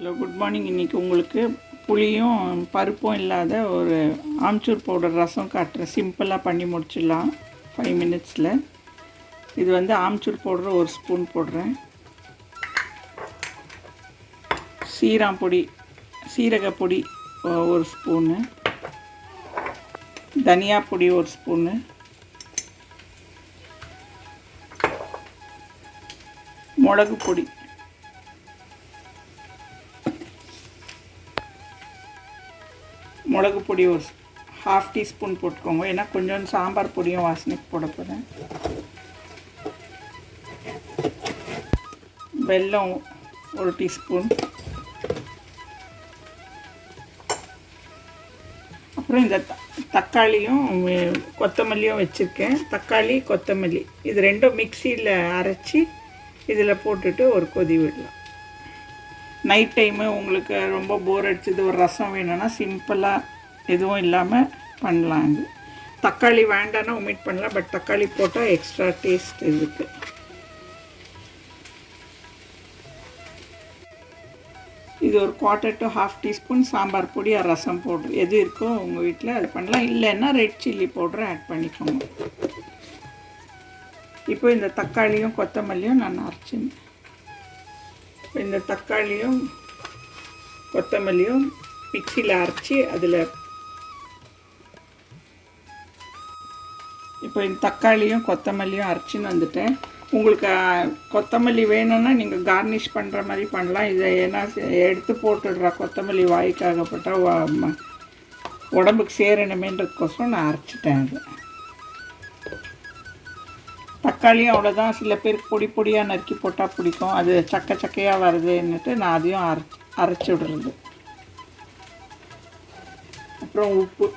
Hello, good morning. இன்றைக்கி உங்களுக்கு புளியும் பருப்பும் இல்லாத ஒரு ஆம்ச்சூர் பவுடர் ரசம் காட்டுறேன். சிம்பிளாக பண்ணி முடிச்சிடலாம் 5 மினிட்ஸில். இது வந்து ஆம்ச்சூர் பவுடர் 1 ஸ்பூன் போடுறேன். சீரகப்பொடி 1 ஸ்பூனு, தனியா பொடி 1 ஸ்பூனு, மிளகு பொடி ஒரு 1/2 டீஸ்பூன் போட்டுக்கோங்க. ஏன்னா கொஞ்சம் சாம்பார் பொடியும் வாசனைக்கு போட போகிறேன். வெல்லம் 1 டீஸ்பூன். அப்புறம் இந்த தக்காளியும் கொத்தமல்லியும் வச்சுருக்கேன். தக்காளி கொத்தமல்லி இது ரெண்டும் மிக்சியில் அரைச்சி இதில் போட்டுட்டு ஒரு கொதி விடலாம். நைட் டைமு உங்களுக்கு ரொம்ப போர் அடிச்சது, ஒரு ரசம் வேணும்னா சிம்பிளாக எதுவும் இல்லாமல் பண்ணலாம். இது தக்காளி வேண்டான்னா ஒமிட் பண்ணலாம், பட் தக்காளி போட்டால் எக்ஸ்ட்ரா டேஸ்ட் இதுக்கு. இது ஒரு 1/4 to 1/2 டீஸ்பூன் சாம்பார் பொடி ரசம் பவுட்ரு எது இருக்கோ உங்கள் வீட்டில் அது பண்ணலாம். இல்லைன்னா ரெட் சில்லி பவுட்ரு ஆட் பண்ணிக்கோங்க. இப்போ இந்த தக்காளியும் கொத்தமல்லியும் நான் அரைச்சினேன். இந்த தக்காளியும் கொத்தமல்லியும் மிக்சியில் அரைச்சி அதில் இப்போ இந்த தக்காளியும் கொத்தமல்லியும் அரைச்சின்னு வந்துட்டேன். உங்களுக்கு கொத்தமல்லி வேணும்னா நீங்கள் கார்னிஷ் பண்ணுற மாதிரி பண்ணலாம். இதை ஏன்னா எடுத்து போட்டுடுறா கொத்தமல்லி வாய்க்காகப்பட்டால் உடம்புக்கு சேரணுமேன்றதுக்கோசரம் நான் அரைச்சிட்டேன். அது தக்காளியும் அவ்வளோதான். சில பேருக்கு பொடியாக நறுக்கி போட்டால் பிடிக்கும். அது சக்கையாக வருதுன்னுட்டு நான் அதையும் அரைச்சி விடுறது. அப்புறம் உப்பு,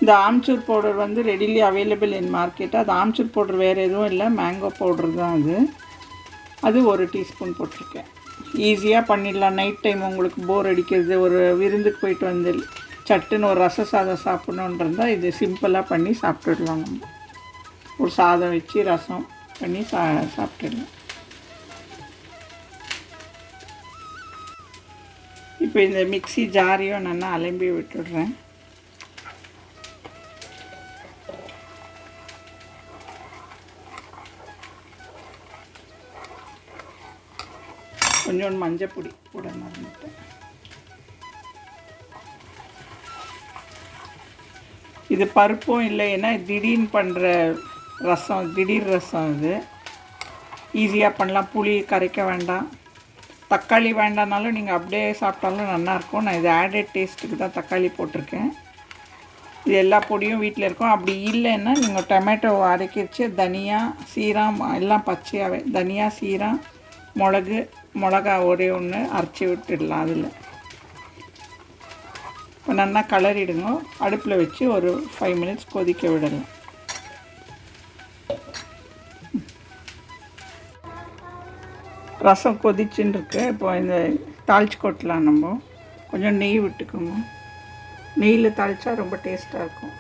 இந்த ஆம்ச்சூர் பவுடர் வந்து ரெடிலி அவைலபிள் இன் மார்க்கெட். அது ஆம்ச்சூர் பவுடர் வேறு எதுவும் இல்லை, மேங்கோ பவுடர் தான் அது 1 டீஸ்பூன் போட்டிருக்கேன். ஈஸியாக பண்ணிடலாம். நைட் டைம் உங்களுக்கு போர் அடிக்கிறது, ஒரு விருந்துக்கு போயிட்டு வந்து சட்டுன்னு ஒரு ரச சாதம் சாப்பிட்ணுன்றதால் இது சிம்பிளாக பண்ணி சாப்பிட்டுடலாம். நம்ம ஒரு சாதம் வச்சு ரசம் பண்ணி சாப்பிட்டுடலாம். இப்போ இந்த மிக்ஸி ஜாரையும் நல்லா அலம்பி விட்டுடுறேன். கொஞ்சோண்டு மஞ்சள் பொடி போட மறந்துட்டேன். இது பருப்பும் இல்லை, ஏன்னா திடீர்னு பண்ணுற ரசம், திடீர் ரசம். இது ஈஸியாக பண்ணலாம். புளி கரைக்க வேண்டாம், தக்காளி வேண்டானாலும் நீங்கள் அப்படியே சாப்பிட்டாலும் நல்லாயிருக்கும். நான் இது ஆடட் டேஸ்ட்டுக்கு தான் தக்காளி போட்டிருக்கேன். இது எல்லா பொடியும் வீட்டில் இருக்கும். அப்படி இல்லைன்னா நீங்கள் டொமேட்டோ அரைக்கிச்சு தனியா சீரகம் எல்லாம் பச்சையாகவே தனியா சீரகம் மிளகா ஒரே 1 அரைச்சி விட்டுடலாம். அதில் இப்போ நல்லா கலரிடுங்க. அடுப்பில் வச்சு ஒரு 5 மினிட்ஸ் கொதிக்க விடலாம். ரசம் கொதிச்சுன்னு இருக்கு. இப்போ இந்த தாளிச்சு கொட்டலாம். நம்ம கொஞ்சம் நெய் விட்டுக்கோங்க. நெய்யில் தாளித்தா ரொம்ப டேஸ்ட்டாக இருக்கும்.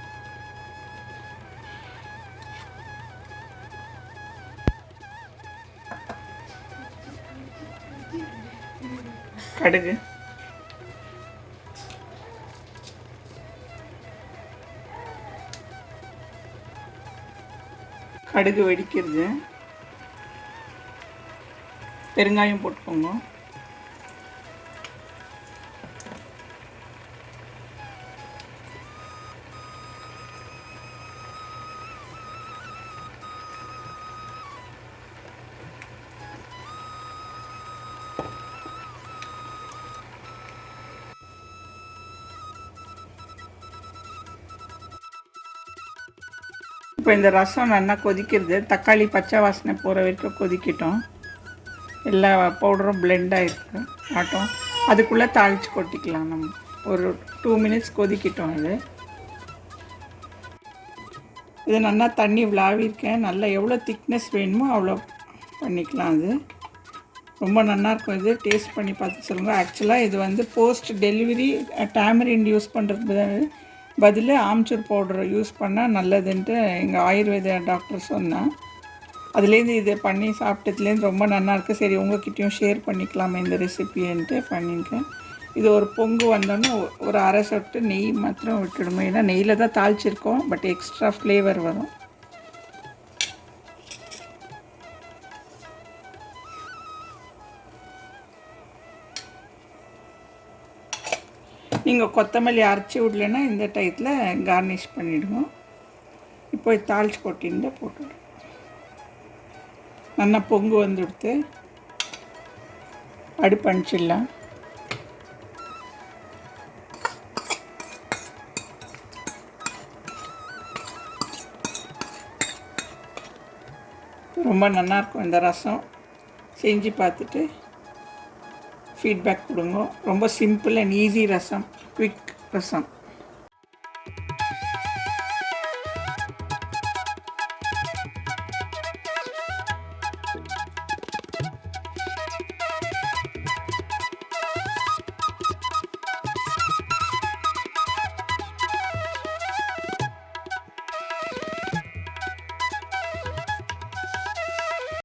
கடுகு வெடிக்கிறது. பெருங்காயம் போட்டுக்கோங்க. இப்போ இந்த ரசம் நல்லா கொதிக்கிறது. தக்காளி பச்சை வாசனை போகிற வரைக்கும் கொதிக்கிட்டோம். எல்லா பவுடரும் பிளெண்ட் ஆகிருக்கு ஆட்டம். அதுக்குள்ளே தாளித்து கொட்டிக்கலாம். நம்ம ஒரு 2 மினிட்ஸ் கொதிக்கிட்டோம். இது நல்லா தண்ணி விளாவிருக்கேன். நல்லா எவ்வளோ திக்னஸ் வேணுமோ அவ்வளோ பண்ணிக்கலாம். அது ரொம்ப நல்லாயிருக்கும். இது டேஸ்ட் பண்ணி பார்த்து சொல்லுங்கள். ஆக்சுவலாக இது வந்து போஸ்ட் டெலிவரி டேமரிண்ட் யூஸ் பண்ணுறது பதில் ஆம்ச்சூர் பவுடரை யூஸ் பண்ணால் நல்லதுன்ட்டு எங்கள் ஆயுர்வேத டாக்டர் சொன்னேன். அதுலேருந்து இதை பண்ணி சாப்பிட்டதுலேருந்து ரொம்ப நல்லாயிருக்கு. சரி உங்கள்கிட்டையும் ஷேர் பண்ணிக்கலாமே இந்த ரெசிபின்ட்டு பண்ணியிருக்கேன். இது ஒரு பொங்கு வந்தோன்னே ஒரு அரை சொட்டு நெய் மாத்திரம் விட்டுடுமே. ஏன்னா நெய்யில் தான் தாளிச்சிருக்கோம், பட் எக்ஸ்ட்ரா ஃப்ளேவர் வரும். நீங்கள் கொத்தமல்லி அரைச்சி விடலைன்னா இந்த டயத்தில் கார்னிஷ் பண்ணிவிடுவோம். இப்போ தாளிச்சு கொட்டின்னு போட்டுவிடுவோம். நல்லா பொங்கு வந்துடுத்து அடுப்பு அணைச்சிடலாம். ரொம்ப நல்லாயிருக்கும் இந்த ரசம். செஞ்சு பார்த்துட்டு ஃபீட்பேக் கொடுங்க. ரொம்ப simple and easy rasam, quick rasam.